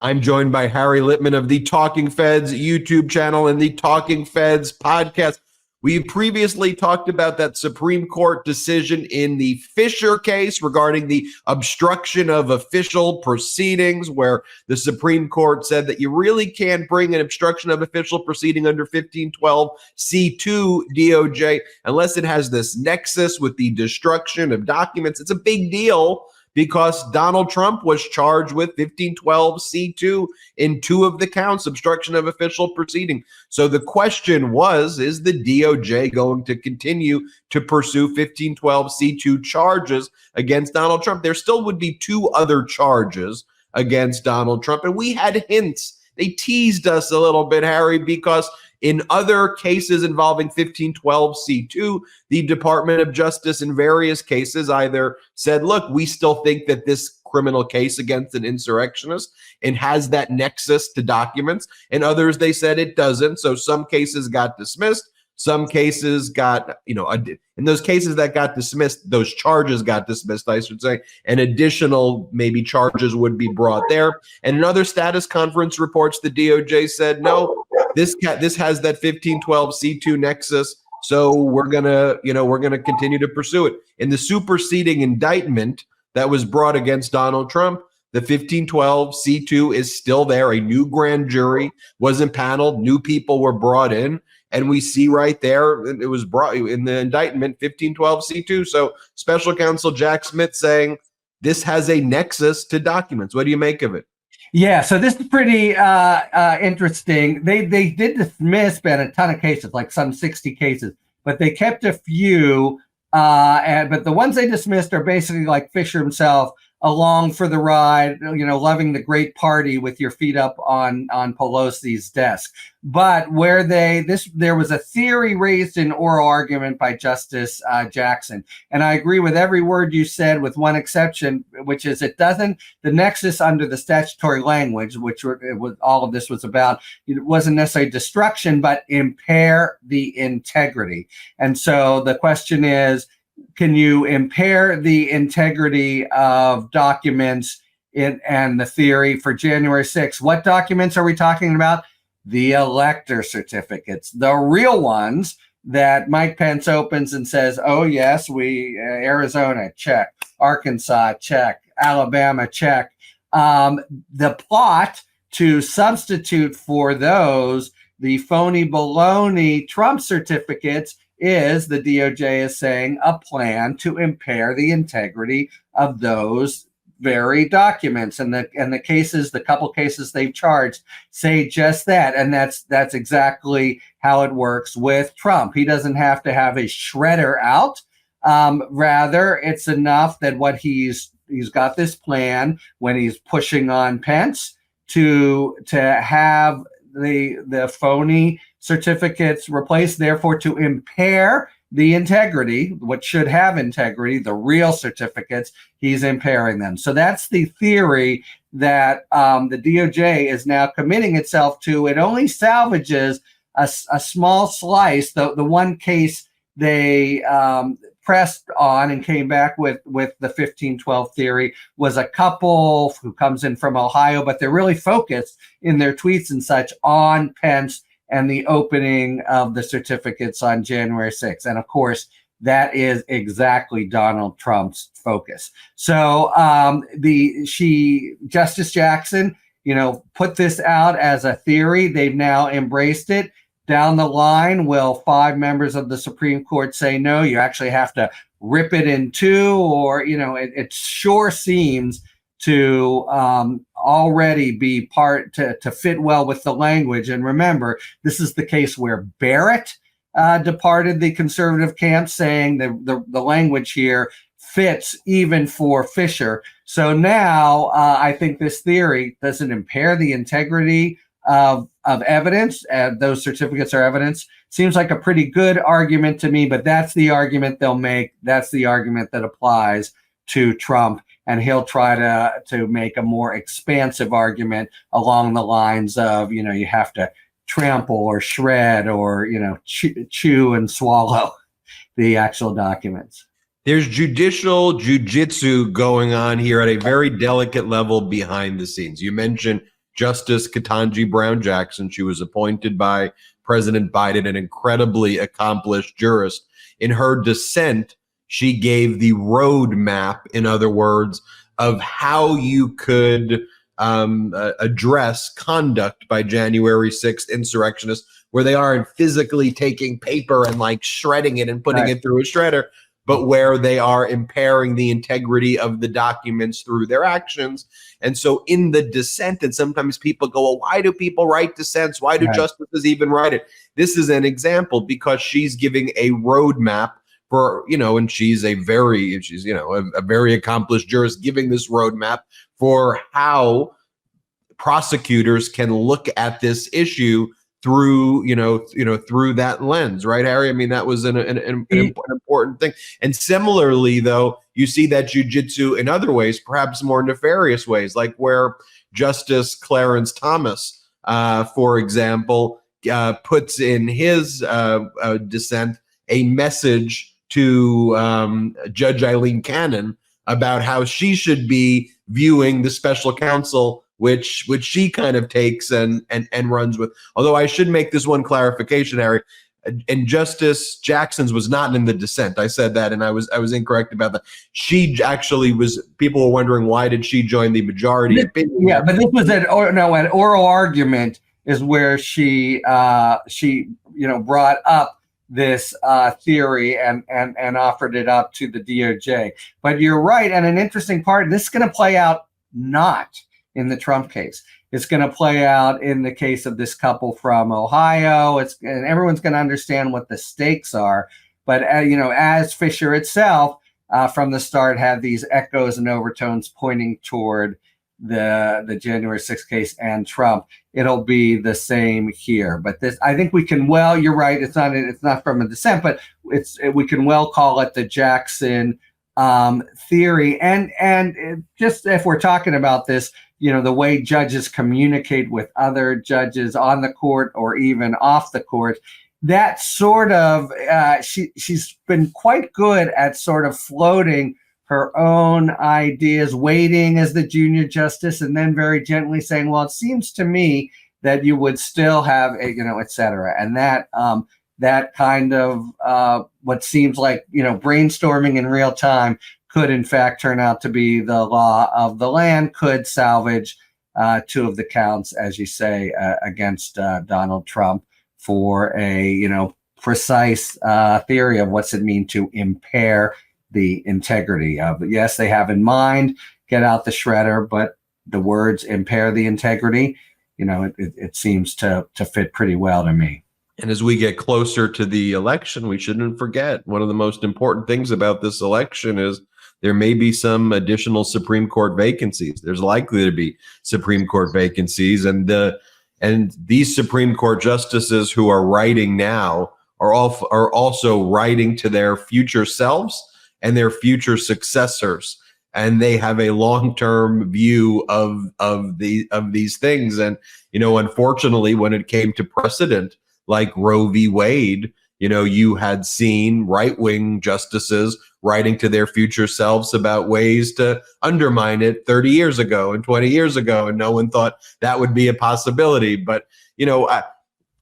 I'm joined by Harry Littman of the Talking Feds YouTube channel and the Talking Feds podcast. We previously talked about that Supreme Court decision in the Fisher case regarding the obstruction of official proceedings, where the Supreme Court said that you really can't bring an obstruction of official proceeding under 1512 C2 DOJ unless it has this nexus with the destruction of documents. It's a big deal because Donald Trump was charged with 1512 C2 in two of the counts, obstruction of official proceeding. So the question was, is the DOJ going to continue to pursue 1512 C2 charges against Donald Trump? There still would be two other charges against Donald Trump. And we had hints. They teased us a little bit, Harry, because in other cases involving 1512 C2, the Department of Justice in various cases either said, look, we still think that this criminal case against an insurrectionist and has that nexus to documents, and others they said it doesn't. So some cases got dismissed. Some cases got, in those cases that got dismissed, those charges got dismissed, I should say, and additional maybe charges would be brought there. And in other status conference reports, the DOJ said, no, this has that 1512 C2 nexus, so we're gonna continue to pursue it. In the superseding indictment that was brought against Donald Trump, the 1512 C2 is still there. A new grand jury was impaneled, new people were brought in. And we see right there, it was brought in the indictment, 1512 C2. So special counsel Jack Smith saying this has a nexus to documents. What do you make of it? Yeah, so this is pretty interesting. They did dismiss, Ben, a ton of cases, like some 60 cases, but they kept a few. But the ones they dismissed are basically like Fisher himself, along for the ride, loving the great party with your feet up on Pelosi's desk. But where there was a theory raised in oral argument by Justice Jackson. And I agree with every word you said, with one exception, which is the nexus under the statutory language, which all of this was about, it wasn't necessarily destruction, but impair the integrity. And so the question is, can you impair the integrity of documents and the theory for January 6th? What documents are we talking about? The elector certificates, the real ones that Mike Pence opens and says, oh, yes, Arizona, check. Arkansas, check. Alabama, check. The plot to substitute for those, the phony baloney Trump certificates, is the DOJ is saying a plan to impair the integrity of those very documents. And the couple cases they've charged say just that. And that's exactly how it works with Trump. He doesn't have to have his shredder out. Rather, it's enough that he's got this plan when he's pushing on Pence to have the phony certificates replaced, therefore to impair the integrity, what should have integrity, the real certificates, he's impairing them. So that's the theory that the DOJ is now committing itself to. It only salvages a small slice. The one case they pressed on and came back with the 1512 theory was a couple who comes in from Ohio, but they're really focused in their tweets and such on Pence and the opening of the certificates on January 6th. And of course, that is exactly Donald Trump's focus. So Justice Jackson, put this out as a theory. They've now embraced it. Down the line, will 5 members of the Supreme Court say, no, you actually have to rip it in two? Or, it sure seems to already be to fit well with the language. And remember, this is the case where Barrett departed the conservative camp, saying the language here fits even for Fisher. So now I think this theory doesn't impair the integrity of evidence. Those certificates are evidence. Seems like a pretty good argument to me, but that's the argument they'll make. That's the argument that applies to Trump. And he'll try to make a more expansive argument along the lines of, you have to trample or shred or, chew and swallow the actual documents. There's judicial jujitsu going on here at a very delicate level behind the scenes. You mentioned Justice Ketanji Brown Jackson. She was appointed by President Biden, an incredibly accomplished jurist. In her dissent, she gave the roadmap, in other words, of how you could address conduct by January 6th insurrectionists, where they aren't physically taking paper and like shredding it and putting it through a shredder, but where they are impairing the integrity of the documents through their actions. And so in the dissent, and sometimes people go, well, why do people write dissents? Why do justices even write it? This is an example because she's giving a roadmap for, and she's a very accomplished jurist, giving this roadmap for how prosecutors can look at this issue through, through that lens, right, Harry? I mean, that was an important thing. And similarly, though, you see that jujitsu in other ways, perhaps more nefarious ways, like where Justice Clarence Thomas, for example, puts in his dissent a message to Judge Eileen Cannon about how she should be viewing the special counsel, which she kind of takes and runs with. Although I should make this one clarification, Harry, and Justice Jackson's was not in the dissent. I said that, and I was incorrect about that. She actually was. People were wondering why did she join the majority opinion. Yeah, but this was an oral argument is where she brought up this theory and offered it up to the DOJ. But you're right, and an interesting part, this is going to play out not in the Trump case. It's going to play out in the case of this couple from Ohio. And everyone's going to understand what the stakes are. But as Fisher itself from the start had these echoes and overtones pointing toward the January 6th case and Trump, it'll be the same here. But this, I think we can you're right. It's not from a dissent, but we can call it the Jackson theory. And just if we're talking about this, the way judges communicate with other judges on the court or even off the court, that sort of she's been quite good at sort of floating her own ideas, waiting as the junior justice, and then very gently saying, well, it seems to me that you would still have et cetera. And that kind of what seems like, brainstorming in real time could in fact turn out to be the law of the land, could salvage two of the counts, as you say, against Donald Trump for a, precise theory of what's it mean to impair the integrity of it. Yes, they have in mind, get out the shredder, but the words impair the integrity, it seems to fit pretty well to me. And as we get closer to the election, we shouldn't forget one of the most important things about this election is there may be some additional Supreme Court vacancies. There's likely to be Supreme Court vacancies, and these Supreme Court justices who are writing now are also writing to their future selves and their future successors, and they have a long-term view of these things. And unfortunately, when it came to precedent like Roe v. Wade, you had seen right-wing justices writing to their future selves about ways to undermine it 30 years ago and 20 years ago, and no one thought that would be a possibility. But,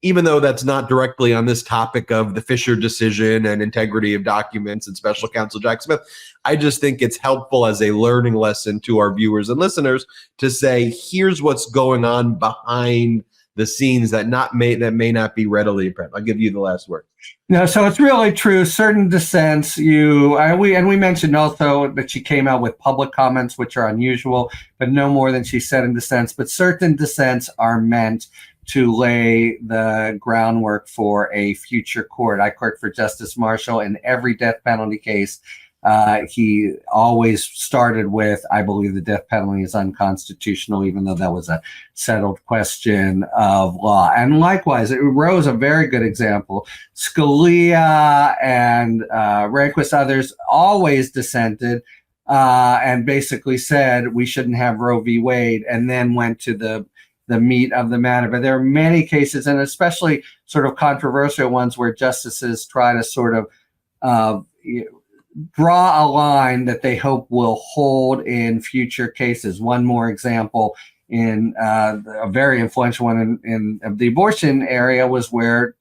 even though that's not directly on this topic of the Fisher decision and integrity of documents and special counsel Jack Smith, I just think it's helpful as a learning lesson to our viewers and listeners to say, here's what's going on behind the scenes that may not be readily apparent. I'll give you the last word. No, so it's really true. Certain dissents, we mentioned also that she came out with public comments, which are unusual, but no more than she said in dissents. But certain dissents are meant to lay the groundwork for a future court. I clerked for Justice Marshall in every death penalty case. He always started with, I believe the death penalty is unconstitutional, even though that was a settled question of law. And likewise, Roe is a very good example. Scalia and Rehnquist, others always dissented and basically said we shouldn't have Roe v. Wade, and then went to the meat of the matter. But there are many cases, and especially sort of controversial ones, where justices try to sort of draw a line that they hope will hold in future cases. One more example a very influential one in the abortion area was where,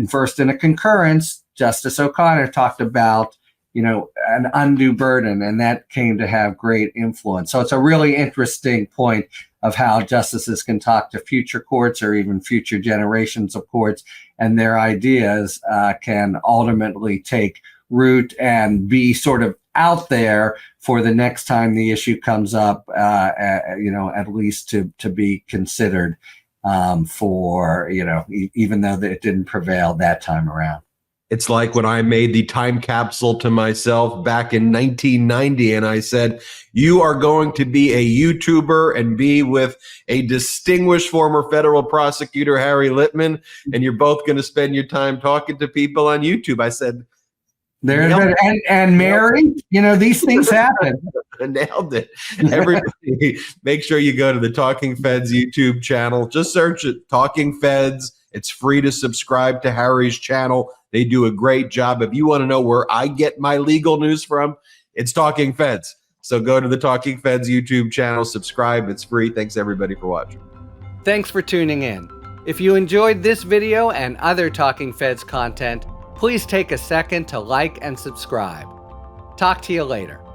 first in a concurrence, Justice O'Connor talked about, an undue burden, and that came to have great influence. So it's a really interesting point of how justices can talk to future courts or even future generations of courts, and their ideas can ultimately take root and be sort of out there for the next time the issue comes up, at least to be considered for, even though it didn't prevail that time around. It's like when I made the time capsule to myself back in 1990, and I said, you are going to be a YouTuber and be with a distinguished former federal prosecutor, Harry Litman, and you're both going to spend your time talking to people on YouTube. I said, and Mary, these things happen. Nailed it. Everybody, make sure you go to the Talking Feds YouTube channel. Just search it, Talking Feds. It's free to subscribe to Harry's channel. They do a great job. If you want to know where I get my legal news from, it's Talking Feds. So go to the Talking Feds YouTube channel, subscribe. It's free. Thanks, everybody, for watching. Thanks for tuning in. If you enjoyed this video and other Talking Feds content, please take a second to like and subscribe. Talk to you later.